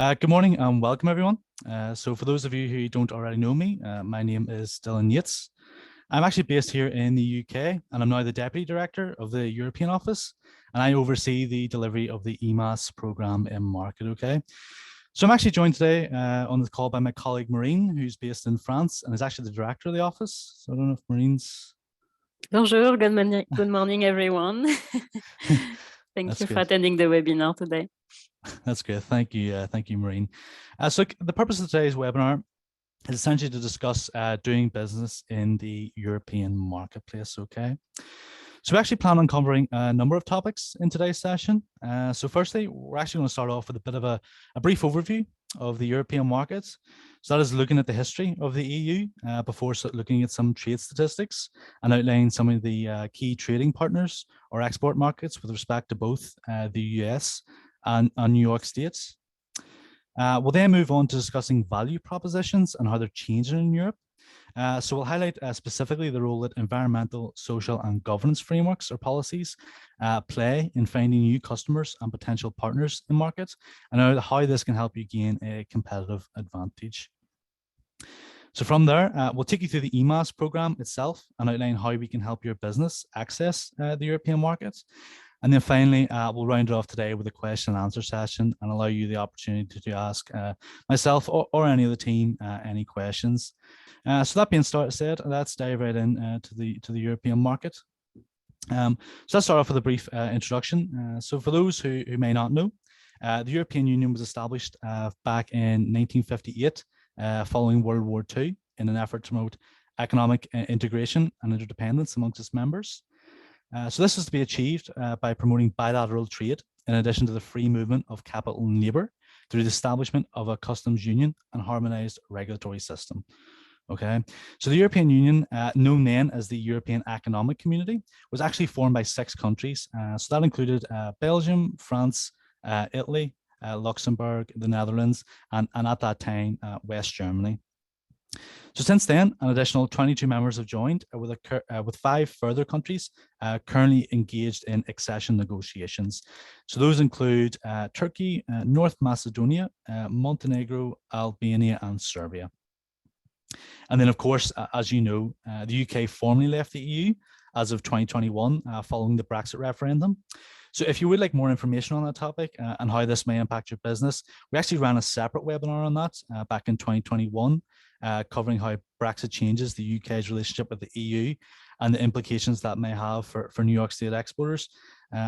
Good morning and welcome everyone. So for those of you who don't already know me, my name is Dylan Yates. I'm actually based here in the UK and I'm now the Deputy Director of the European Office and I oversee the delivery of the EMAS program in market, okay? So I'm actually joined today on the call by my colleague Maureen, who's based in France and is actually the Director of the office. So I don't know if Maureen's... Bonjour, good morning everyone. Thank you for attending the webinar today. That's great. Thank you, Maureen. So the purpose of today's webinar is essentially to discuss doing business in the European marketplace, okay? So we actually plan on covering a number of topics in today's session. So firstly, we're actually going to start off with a bit of a brief overview of the European markets. So that is looking at the history of the EU before looking at some trade statistics and outlining some of the key trading partners or export markets with respect to both the US and New York states. We'll then move on to discussing value propositions and how they're changing in Europe. So we'll highlight specifically the role that environmental, social, and governance frameworks or policies play in finding new customers and potential partners in markets, and how this can help you gain a competitive advantage. So from there, we'll take you through the EMAS program itself and outline how we can help your business access the European markets. And then finally, we'll round it off today with a question and answer session and allow you the opportunity to ask myself or any of the team any questions. So that being said, let's dive right in to the European market. So let's start off with a brief introduction. So for those who may not know, the European Union was established back in 1958 following World War II in an effort to promote economic integration and interdependence amongst its members. So this was to be achieved by promoting bilateral trade in addition to the free movement of capital and labor through the establishment of a customs union and harmonized regulatory system. Okay, so the European Union, known then as the European Economic Community, was actually formed by 6 countries. So that included Belgium, France, Italy, Luxembourg, the Netherlands, and at that time, West Germany. So since then, an additional 22 members have joined with 5 further countries currently engaged in accession negotiations. So those include Turkey, North Macedonia, Montenegro, Albania, and Serbia. And then, of course, as you know, the UK formally left the EU as of 2021 following the Brexit referendum. So if you would like more information on that topic and how this may impact your business, we actually ran a separate webinar on that back in 2021, covering how Brexit changes the UK's relationship with the EU and the implications that may have for New York State exporters.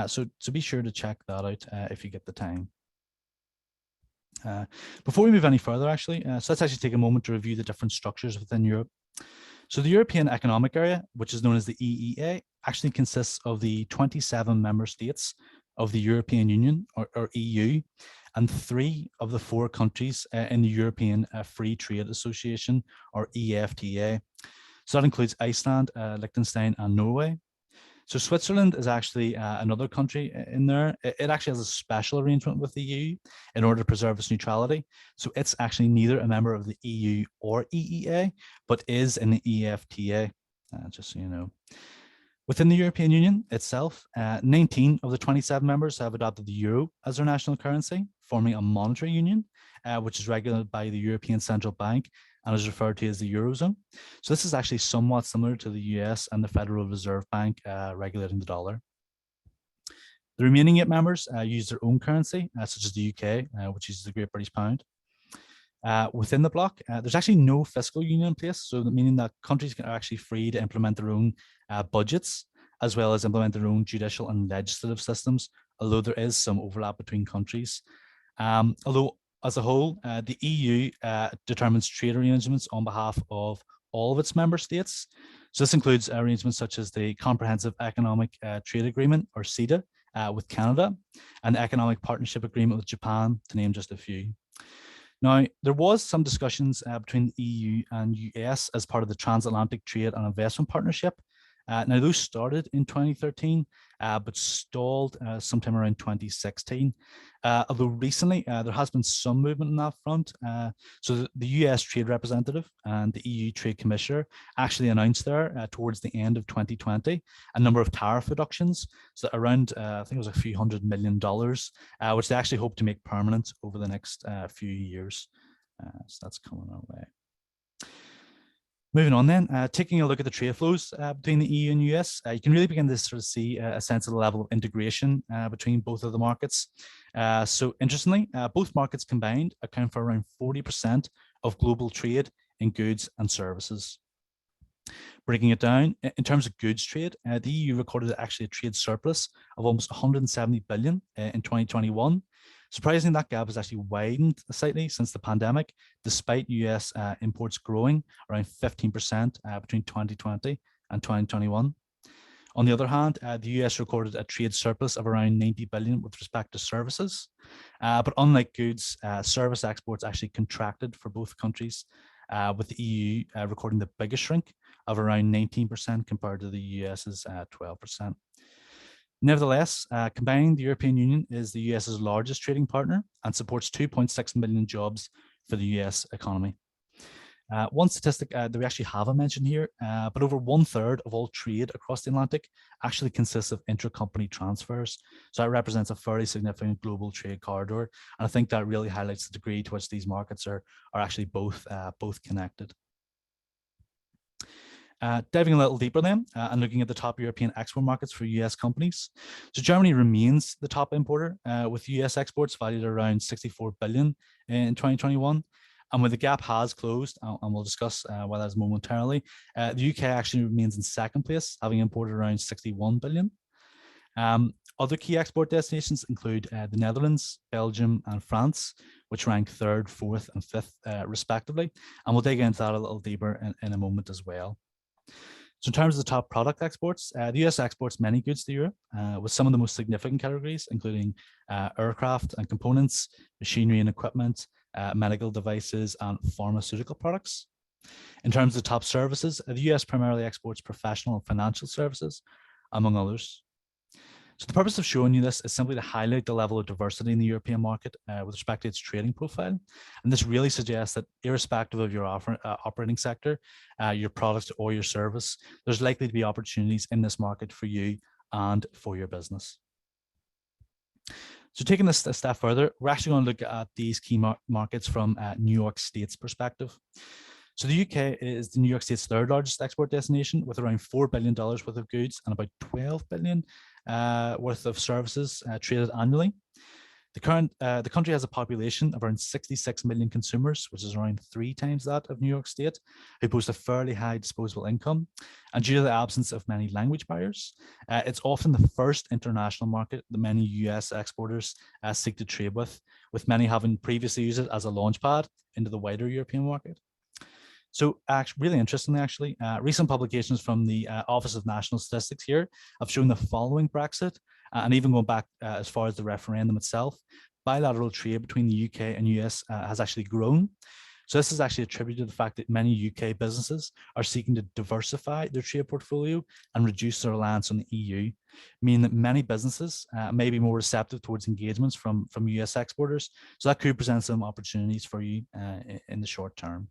So be sure to check that out if you get the time. Before we move any further, actually, so let's actually take a moment to review the different structures within Europe. So the European Economic Area, which is known as the EEA, actually consists of the 27 member states of the European Union, or EU, and 3 of the 4 countries in the European Free Trade Association, or EFTA. So that includes Iceland, Liechtenstein, and Norway. So Switzerland is actually another country in there. It actually has a special arrangement with the EU in order to preserve its neutrality. So it's actually neither a member of the EU or EEA, but is in the EFTA, just so you know. Within the European Union itself, 19 of the 27 members have adopted the euro as their national currency, forming a monetary union, which is regulated by the European Central Bank and is referred to as the Eurozone. So this is actually somewhat similar to the US and the Federal Reserve Bank regulating the dollar. The remaining 8 members use their own currency, such as the UK, which uses the Great British Pound. Within the bloc, there's actually no fiscal union in place, so meaning that countries are actually free to implement their own budgets, as well as implement their own judicial and legislative systems, although there is some overlap between countries. Although as a whole, the EU determines trade arrangements on behalf of all of its member states. So this includes arrangements such as the Comprehensive Economic Trade Agreement, or CETA, with Canada, and the Economic Partnership Agreement with Japan, to name just a few. Now, there was some discussions between the EU and US as part of the Transatlantic Trade and Investment Partnership, Now, those started in 2013, but stalled sometime around 2016. Although recently there has been some movement on that front. So the US Trade Representative and the EU Trade Commissioner actually announced there towards the end of 2020 a number of tariff reductions, so around I think it was a few $100 million, which they actually hope to make permanent over the next few years. So that's coming our way. Moving on then, taking a look at the trade flows between the EU and US, you can really begin to sort of see a sense of the level of integration between both of the markets. So interestingly, both markets combined account for around 40% of global trade in goods and services. Breaking it down, in terms of goods trade, the EU recorded actually a trade surplus of almost 170 billion in 2021. Surprisingly, that gap has actually widened slightly since the pandemic, despite US imports growing around 15% between 2020 and 2021. On the other hand, the US recorded a trade surplus of around 90 billion with respect to services. But unlike goods, service exports actually contracted for both countries, with the EU recording the biggest shrink of around 19% compared to the US's 12%. Nevertheless, combined, the European Union is the US's largest trading partner and supports 2.6 million jobs for the US economy. One statistic that we actually haven't mentioned here, but over 1/3 of all trade across the Atlantic actually consists of intercompany transfers. So that represents a fairly significant global trade corridor. And I think that really highlights the degree to which these markets are actually both connected. Diving a little deeper then and looking at the top European export markets for US companies. So Germany remains the top importer with US exports valued around 64 billion in 2021. And when the gap has closed, and we'll discuss why that's momentarily, the UK actually remains in second place, having imported around 61 billion. Other key export destinations include the Netherlands, Belgium, and France, which rank 3rd, 4th, and 5th respectively. And we'll dig into that a little deeper in a moment as well. So in terms of the top product exports, the US exports many goods to Europe, with some of the most significant categories, including aircraft and components, machinery and equipment, medical devices, and pharmaceutical products. In terms of the top services, the US primarily exports professional and financial services, among others. So the purpose of showing you this is simply to highlight the level of diversity in the European market with respect to its trading profile. And this really suggests that irrespective of your operating sector, your product or your service, there's likely to be opportunities in this market for you and for your business. So taking this a step further, we're actually going to look at these key markets from New York State's perspective. So the UK is the New York State's 3rd largest export destination, with around $4 billion worth of goods and about 12 billion worth of services traded annually. The country has a population of around 66 million consumers, which is around 3 times that of New York State, who boast a fairly high disposable income. And due to the absence of many language barriers, it's often the first international market that many US exporters seek to trade with many having previously used it as a launchpad into the wider European market. So really interestingly, actually, recent publications from the Office of National Statistics here have shown the following Brexit, and even going back as far as the referendum itself, bilateral trade between the UK and US has actually grown. So this is actually attributed to the fact that many UK businesses are seeking to diversify their trade portfolio and reduce their reliance on the EU, meaning that many businesses may be more receptive towards engagements from US exporters. So that could present some opportunities for you in the short term.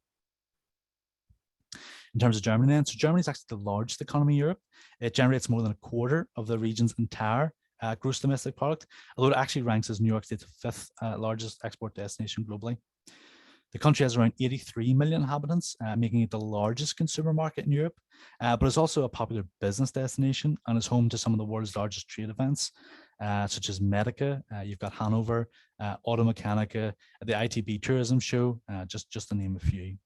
In terms of Germany then, so Germany is actually the largest economy in Europe. It generates more than a quarter of the region's entire gross domestic product, although it actually ranks as New York State's 5th largest export destination globally. The country has around 83 million inhabitants, making it the largest consumer market in Europe, but it's also a popular business destination and is home to some of the world's largest trade events, such as Medica, you've got Hanover, Automechanika, the ITB Tourism Show, just to name a few.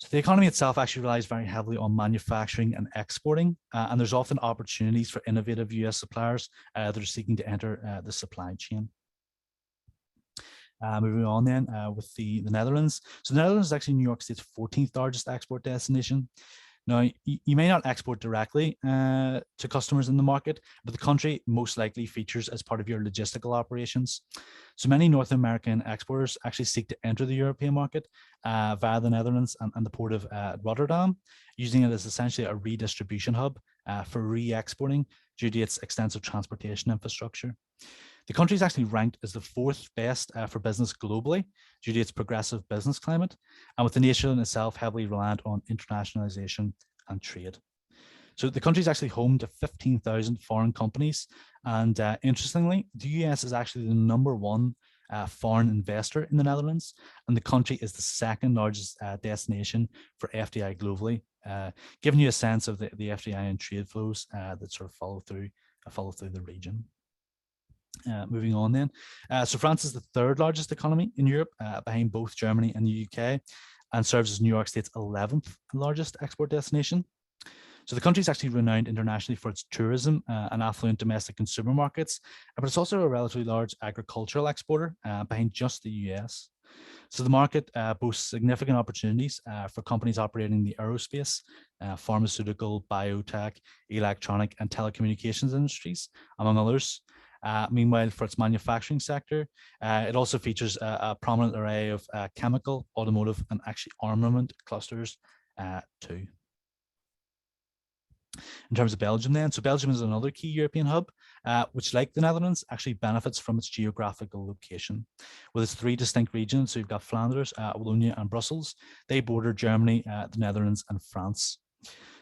So the economy itself actually relies very heavily on manufacturing and exporting, and there's often opportunities for innovative US suppliers that are seeking to enter the supply chain. Moving on then with the Netherlands. So the Netherlands is actually New York State's 14th largest export destination. Now, you may not export directly to customers in the market, but the country most likely features as part of your logistical operations. So many North American exporters actually seek to enter the European market via the Netherlands and the port of Rotterdam, using it as essentially a redistribution hub for re-exporting due to its extensive transportation infrastructure. The country is actually ranked as the 4th best for business globally due to its progressive business climate, and with the nation itself heavily reliant on internationalization and trade. So the country is actually home to 15,000 foreign companies, and interestingly, the US is actually the #1 foreign investor in the Netherlands, and the country is the 2nd largest destination for FDI globally, giving you a sense of the FDI and trade flows that sort of follow through the region. Moving on then. So France is the 3rd largest economy in Europe, behind both Germany and the UK, and serves as New York State's 11th largest export destination. So the country is actually renowned internationally for its tourism and affluent domestic consumer markets, but it's also a relatively large agricultural exporter behind just the US. So the market boasts significant opportunities for companies operating in the aerospace, pharmaceutical, biotech, electronic, and telecommunications industries, among others. Meanwhile, for its manufacturing sector, it also features a prominent array of chemical, automotive, and actually armament clusters too. In terms of Belgium then, so Belgium is another key European hub, which like the Netherlands actually benefits from its geographical location. With its 3 distinct regions, so you've got Flanders, Wallonia, and Brussels, they border Germany, the Netherlands, and France.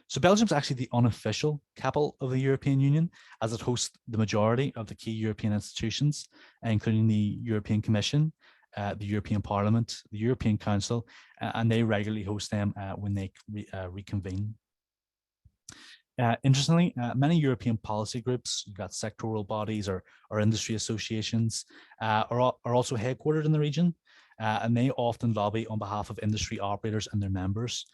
So Belgium is actually the unofficial capital of the European Union, as it hosts the majority of the key European institutions, including the European Commission, the European Parliament, the European Council, and they regularly host them when they reconvene. Interestingly, many European policy groups, you've got sectoral bodies or industry associations, are also headquartered in the region, and they often lobby on behalf of industry operators and their members.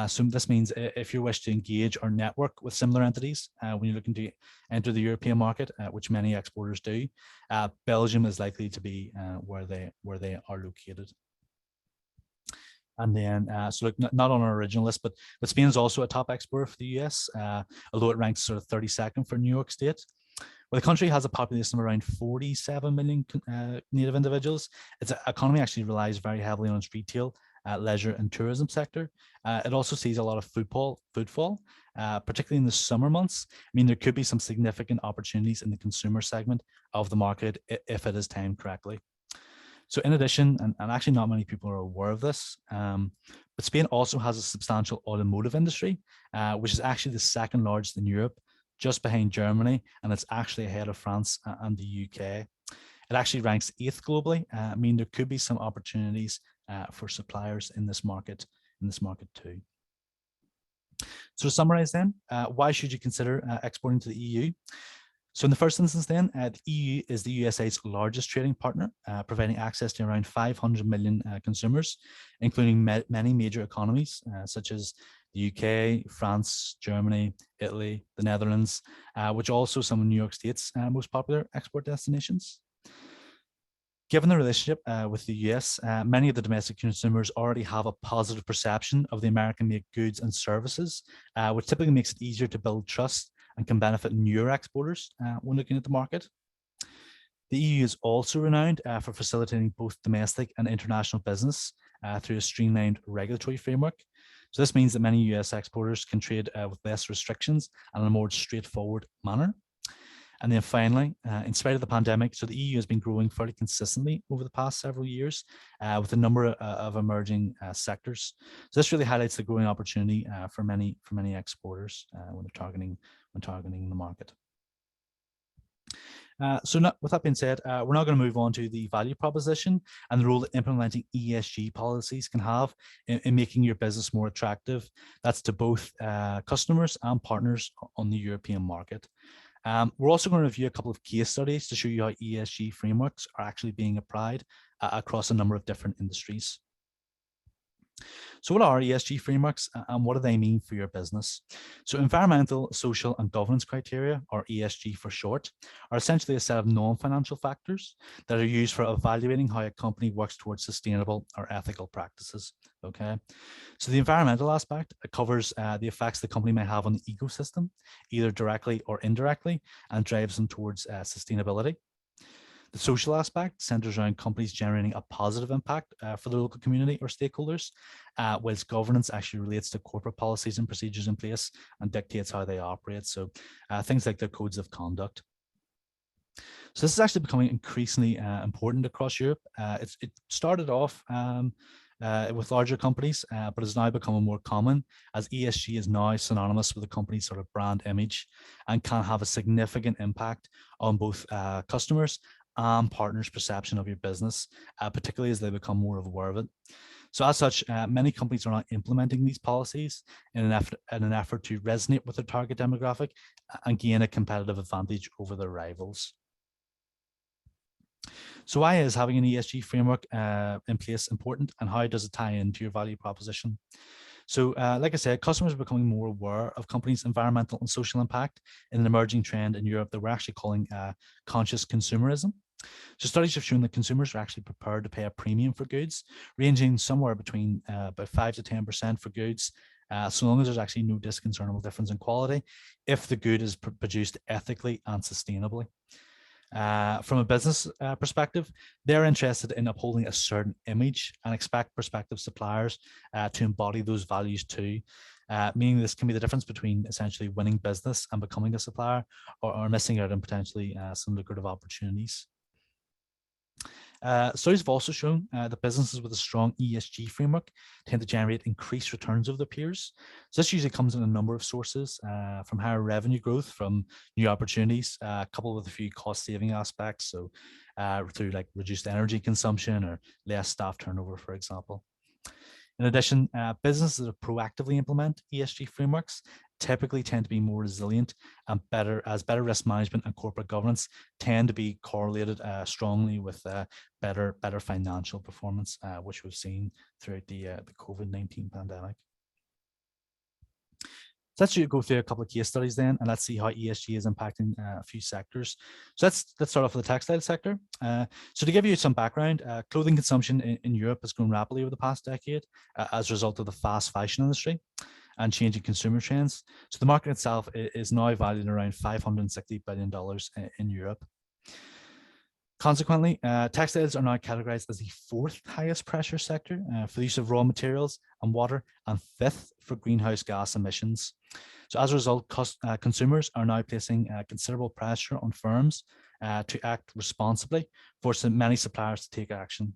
So this means if you wish to engage or network with similar entities when you're looking to enter the European market, which many exporters do, Belgium is likely to be where they are located. And then, so look, not on our original list, but Spain is also a top exporter for the US, although it ranks sort of 32nd for New York State. Well, the country has a population of around 47 million native individuals. Its economy actually relies very heavily on its retail, leisure, and tourism sector. It also sees a lot of footfall, particularly in the summer months. I mean, there could be some significant opportunities in the consumer segment of the market if it is timed correctly. So in addition, and actually not many people are aware of this, but Spain also has a substantial automotive industry, which is actually the 2nd largest in Europe, just behind Germany, and it's actually ahead of France and the UK. It actually ranks 8th globally. I mean, there could be some opportunities for suppliers in this market too. So to summarize then, why should you consider exporting to the EU? So in the first instance then, the EU is the USA's largest trading partner, providing access to around 500 million consumers, including many major economies such as the UK, France, Germany, Italy, the Netherlands, which are also some of New York State's most popular export destinations. Given the relationship with the US, many of the domestic consumers already have a positive perception of the American-made goods and services, which typically makes it easier to build trust and can benefit newer exporters when looking at the market. The EU is also renowned for facilitating both domestic and international business through a streamlined regulatory framework. So this means that many US exporters can trade with less restrictions and in a more straightforward manner. And then finally, in spite of the pandemic, so the EU has been growing fairly consistently over the past several years with a number of emerging sectors. So this really highlights the growing opportunity for many exporters when targeting the market. With that being said, we're now going to move on to the value proposition and the role that implementing ESG policies can have in making your business more attractive. That's to both customers and partners on the European market. We're also going to review a couple of case studies to show you how ESG frameworks are actually being applied across a number of different industries. So what are ESG frameworks and what do they mean for your business? So environmental, social and governance criteria, or ESG for short, are essentially a set of non-financial factors that are used for evaluating how a company works towards sustainable or ethical practices. Okay, so the environmental aspect covers the effects the company may have on the ecosystem, either directly or indirectly, and drives them towards sustainability. The social aspect centers around companies generating a positive impact for the local community or stakeholders, whilst governance actually relates to corporate policies and procedures in place and dictates how they operate. So things like their codes of conduct. So this is actually becoming increasingly important across Europe. It started off with larger companies, but is now becoming more common as ESG is now synonymous with the company's sort of brand image and can have a significant impact on both customers and partners' perception of your business, particularly as they become more aware of it. So as such, many companies are now implementing these policies in an effort to resonate with their target demographic and gain a competitive advantage over their rivals. So why is having an ESG framework in place important, and how does it tie into your value proposition? So like I said, customers are becoming more aware of companies' environmental and social impact in an emerging trend in Europe that we're actually calling conscious consumerism. So studies have shown that consumers are actually prepared to pay a premium for goods, ranging somewhere between about 5 to 10% for goods, so long as there's actually no discernible difference in quality, if the good is produced ethically and sustainably. From a business perspective, they're interested in upholding a certain image and expect prospective suppliers to embody those values too. Meaning this can be the difference between essentially winning business and becoming a supplier, or missing out on potentially some lucrative opportunities. Studies have also shown that businesses with a strong ESG framework tend to generate increased returns over their peers. So this usually comes in a number of sources, from higher revenue growth from new opportunities, coupled with a few cost-saving aspects, so through like reduced energy consumption or less staff turnover, for example. In addition, businesses that proactively implement ESG frameworks typically tend to be more resilient and better risk management and corporate governance tend to be correlated strongly with better financial performance, which we've seen throughout the COVID-19 pandemic. So let's go through a couple of case studies then, and let's see how ESG is impacting a few sectors. So let's start off with the textile sector. So to give you some background, clothing consumption in Europe has grown rapidly over the past decade as a result of the fast fashion industry and changing consumer trends. So the market itself is now valued around $560 billion in Europe. Consequently, textiles are now categorized as the fourth highest pressure sector for the use of raw materials and water, and fifth for greenhouse gas emissions. So as a result, consumers are now placing considerable pressure on firms to act responsibly, forcing many suppliers to take action.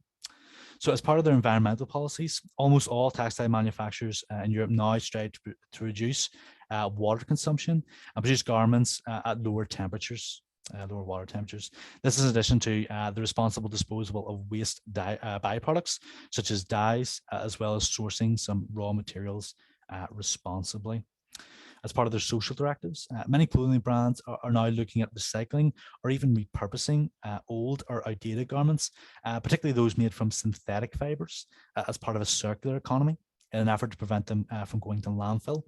So as part of their environmental policies, almost all textile manufacturers in Europe now strive to reduce water consumption and produce garments at lower temperatures. Lower water temperatures. This is in addition to the responsible disposal of waste byproducts, such as dyes, as well as sourcing some raw materials responsibly. As part of their social directives, many clothing brands are now looking at recycling or even repurposing old or outdated garments, particularly those made from synthetic fibers, as part of a circular economy in an effort to prevent them from going to landfill.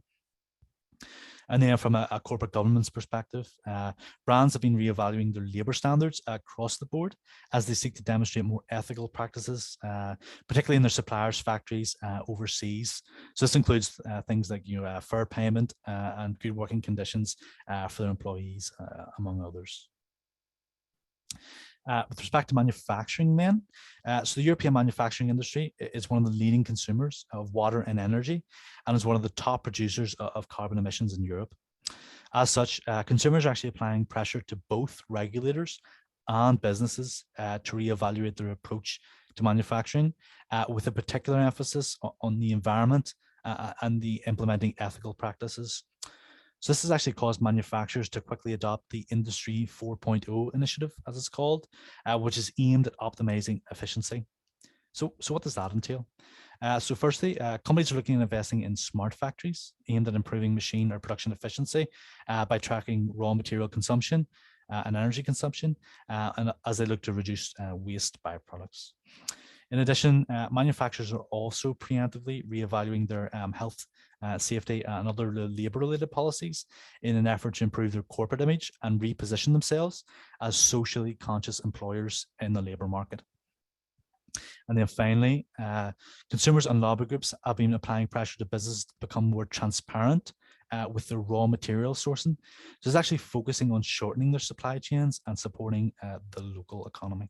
And then from a corporate governance perspective, brands have been reevaluating their labor standards across the board as they seek to demonstrate more ethical practices, particularly in their suppliers' factories overseas. So this includes things like fair payment and good working conditions for their employees, among others. With respect to manufacturing then, so the European manufacturing industry is one of the leading consumers of water and energy and is one of the top producers of carbon emissions in Europe. As such, consumers are actually applying pressure to both regulators and businesses to reevaluate their approach to manufacturing, with a particular emphasis on the environment and the implementing ethical practices. So this has actually caused manufacturers to quickly adopt the Industry 4.0 initiative, as it's called, which is aimed at optimizing efficiency. So what does that entail? So firstly, companies are looking at investing in smart factories aimed at improving machine or production efficiency by tracking raw material consumption and energy consumption, and as they look to reduce waste byproducts. In addition, manufacturers are also preemptively reevaluating their health, safety, and other labor-related policies in an effort to improve their corporate image and reposition themselves as socially conscious employers in the labor market. And then finally, consumers and lobby groups have been applying pressure to businesses to become more transparent with their raw material sourcing. So it's actually focusing on shortening their supply chains and supporting the local economy.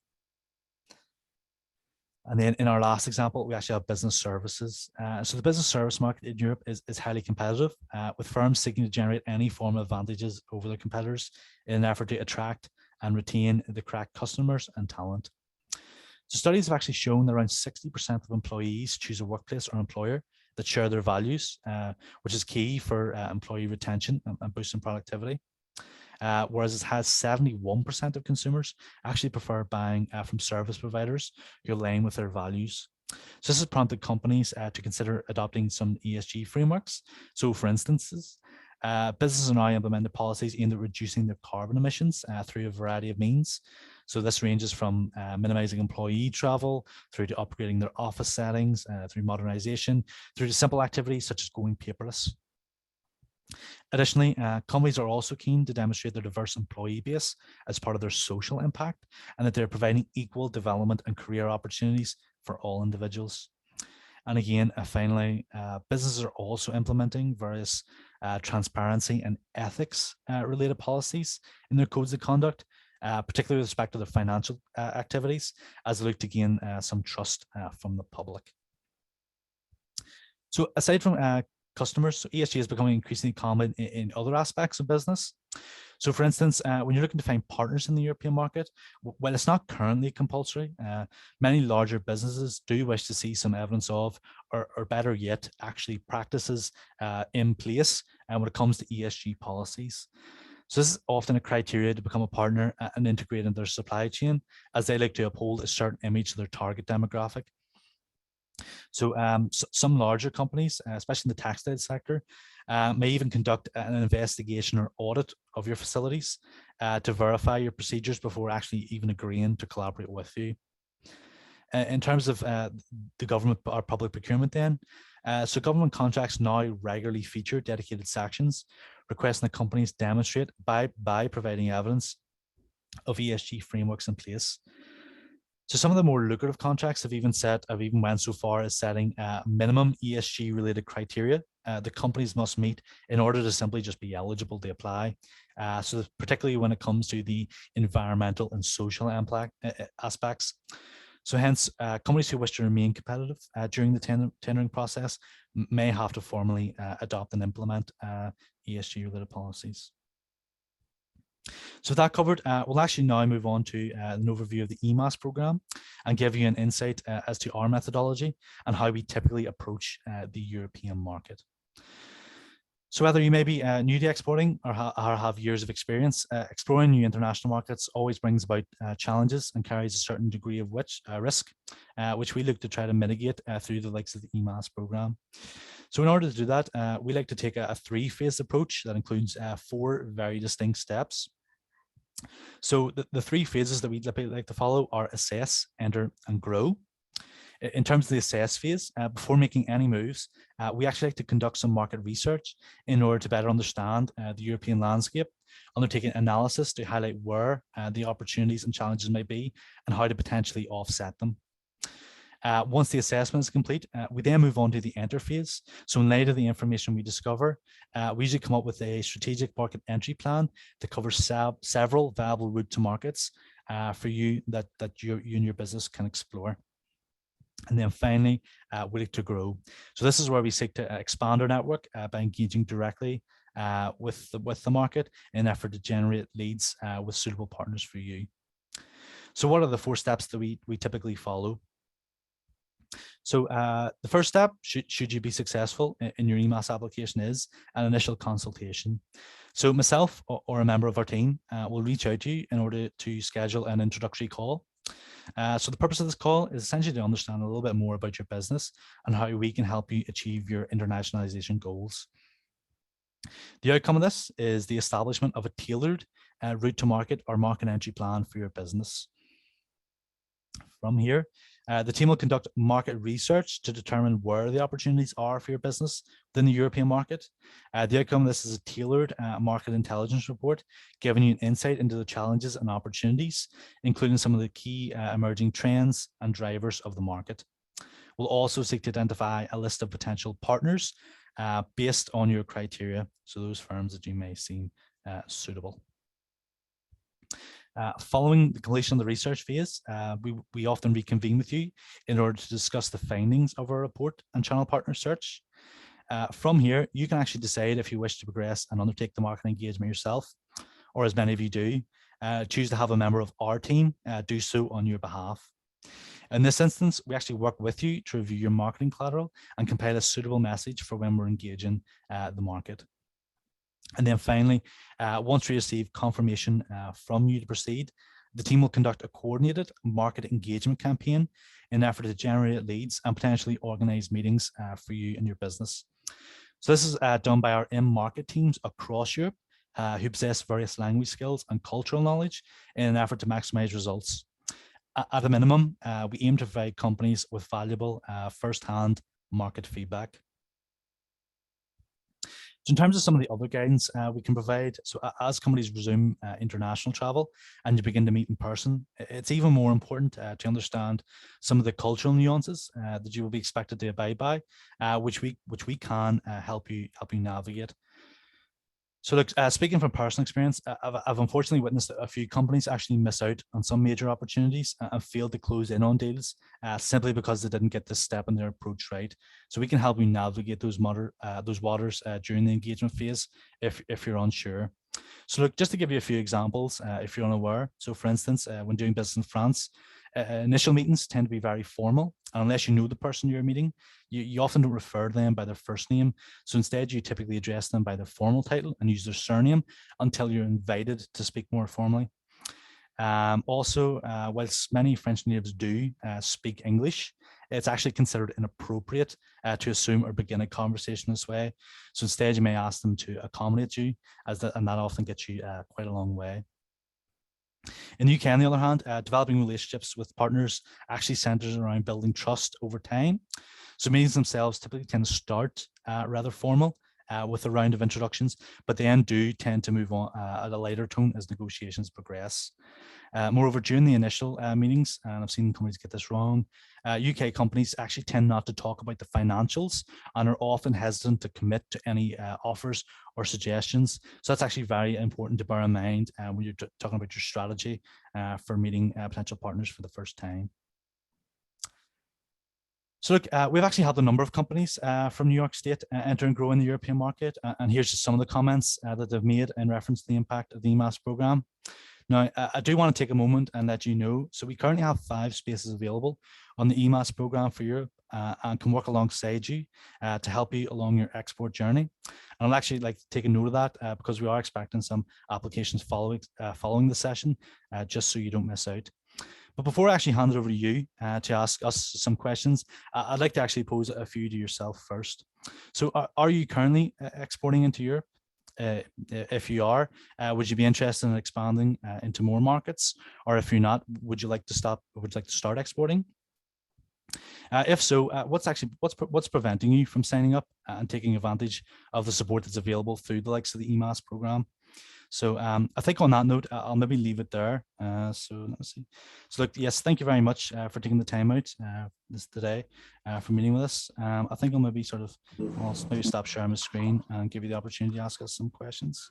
And then in our last example, we actually have business services. So the business service market in Europe is highly competitive, with firms seeking to generate any form of advantages over their competitors in an effort to attract and retain the correct customers and talent. So studies have actually shown that around 60% of employees choose a workplace or employer that share their values, which is key for employee retention and boosting productivity. Whereas it has 71% of consumers actually prefer buying from service providers who align with their values. So this has prompted companies to consider adopting some ESG frameworks. So for instance, businesses are now implementing policies aimed at reducing their carbon emissions through a variety of means. So this ranges from minimizing employee travel through to upgrading their office settings, through modernization, through to simple activities such as going paperless. Additionally, companies are also keen to demonstrate their diverse employee base as part of their social impact, and that they're providing equal development and career opportunities for all individuals. And again, finally, businesses are also implementing various transparency and ethics related policies in their codes of conduct, particularly with respect to their financial activities, as they look to gain some trust from the public. So aside from customers, ESG is becoming increasingly common in other aspects of business. So for instance, when you're looking to find partners in the European market, while it's not currently compulsory, many larger businesses do wish to see some evidence of, or better yet, actually practices in place when it comes to ESG policies. So this is often a criteria to become a partner and integrate into their supply chain, as they like to uphold a certain image of their target demographic. So some larger companies, especially in the textile sector, may even conduct an investigation or audit of your facilities to verify your procedures before actually even agreeing to collaborate with you. In terms of the government or public procurement then, so government contracts now regularly feature dedicated sections requesting that companies demonstrate by providing evidence of ESG frameworks in place. So some of the more lucrative contracts have even went so far as setting minimum ESG related criteria the companies must meet in order to simply just be eligible to apply. So particularly when it comes to the environmental and social aspects. So hence, companies who wish to remain competitive during the tendering process may have to formally adopt and implement ESG related policies. So with that covered, we'll actually now move on to an overview of the EMAS program and give you an insight as to our methodology and how we typically approach the European market. So whether you may be new to exporting or have years of experience, exploring new international markets always brings about challenges and carries a certain degree of risk, which we look to try to mitigate through the likes of the EMAS program. So in order to do that, we like to take a three-phase approach that includes 4 very distinct steps. So the 3 phases that we'd like to follow are assess, enter, and grow. In terms of the assess phase, before making any moves, we actually like to conduct some market research in order to better understand the European landscape, undertaking analysis to highlight where the opportunities and challenges may be and how to potentially offset them. Once the assessment is complete, we then move on to the enter phase. So in light of the information we discover, we usually come up with a strategic market entry plan that covers several viable route to markets for you that you and your business can explore. And then finally, we like to grow. So this is where we seek to expand our network by engaging directly with the market in an effort to generate leads with suitable partners for you. So what are the 4 steps that we typically follow? So the first step, should you be successful in your EMAS application, is an initial consultation. So myself or a member of our team will reach out to you in order to schedule an introductory call. So the purpose of this call is essentially to understand a little bit more about your business and how we can help you achieve your internationalization goals. The outcome of this is the establishment of a tailored route to market or market entry plan for your business. From here, The team will conduct market research to determine where the opportunities are for your business within the European market. The outcome of this is a tailored market intelligence report, giving you an insight into the challenges and opportunities, including some of the key emerging trends and drivers of the market. We'll also seek to identify a list of potential partners based on your criteria, so those firms that you may seem suitable. Following the completion of the research phase, we often reconvene with you in order to discuss the findings of our report and channel partner search. From here, you can actually decide if you wish to progress and undertake the marketing engagement yourself, or as many of you do, choose to have a member of our team do so on your behalf. In this instance, we actually work with you to review your marketing collateral and compile a suitable message for when we're engaging the market. And then finally, once we receive confirmation from you to proceed, the team will conduct a coordinated market engagement campaign in an effort to generate leads and potentially organize meetings for you and your business. So this is done by our in-market teams across Europe who possess various language skills and cultural knowledge in an effort to maximize results. At a minimum, we aim to provide companies with valuable first-hand market feedback. So in terms of some of the other guidance we can provide, so as companies resume international travel and you begin to meet in person, it's even more important to understand some of the cultural nuances that you will be expected to abide by, which we can help you navigate. So look, speaking from personal experience, I've unfortunately witnessed a few companies actually miss out on some major opportunities and failed to close in on deals simply because they didn't get this step in their approach right. So we can help you navigate those waters during the engagement phase if you're unsure. So look, just to give you a few examples, if you're unaware. So for instance, when doing business in France, initial meetings tend to be very formal. And unless you know the person you're meeting, you often don't refer to them by their first name. So instead, you typically address them by their formal title and use their surname until you're invited to speak more formally. Also, whilst many French natives do speak English, it's actually considered inappropriate to assume or begin a conversation this way. So instead, you may ask them to accommodate you, and that often gets you quite a long way. In the UK, on the other hand, developing relationships with partners actually centers around building trust over time. So meetings themselves typically tend to start rather formal with a round of introductions, but then do tend to move on at a lighter tone as negotiations progress. Moreover, during the initial meetings, and I've seen companies get this wrong, UK companies actually tend not to talk about the financials and are often hesitant to commit to any offers or suggestions. So that's actually very important to bear in mind when you're talking about your strategy for meeting potential partners for the first time. So look, we've actually helped a number of companies from New York State enter and grow in the European market. And here's just some of the comments that they've made in reference to the impact of the EMAS program. Now, I do want to take a moment and let you know, so we currently have 5 spaces available on the EMAS program for Europe and can work alongside you to help you along your export journey. And I'd actually like to take a note of that because we are expecting some applications following the session, just so you don't miss out. But before I actually hand it over to you to ask us some questions, I'd like to actually pose a few to yourself first. So are you currently exporting into Europe? If you are, would you be interested in expanding into more markets? Or if you're not, would you like to start exporting? If so, what's preventing you from signing up and taking advantage of the support that's available through the likes of the EMAS program? So I think on that note, I'll maybe leave it there. So let's see. So look, yes, thank you very much for taking the time out today for meeting with us. I think I'll maybe maybe stop sharing my screen and give you the opportunity to ask us some questions.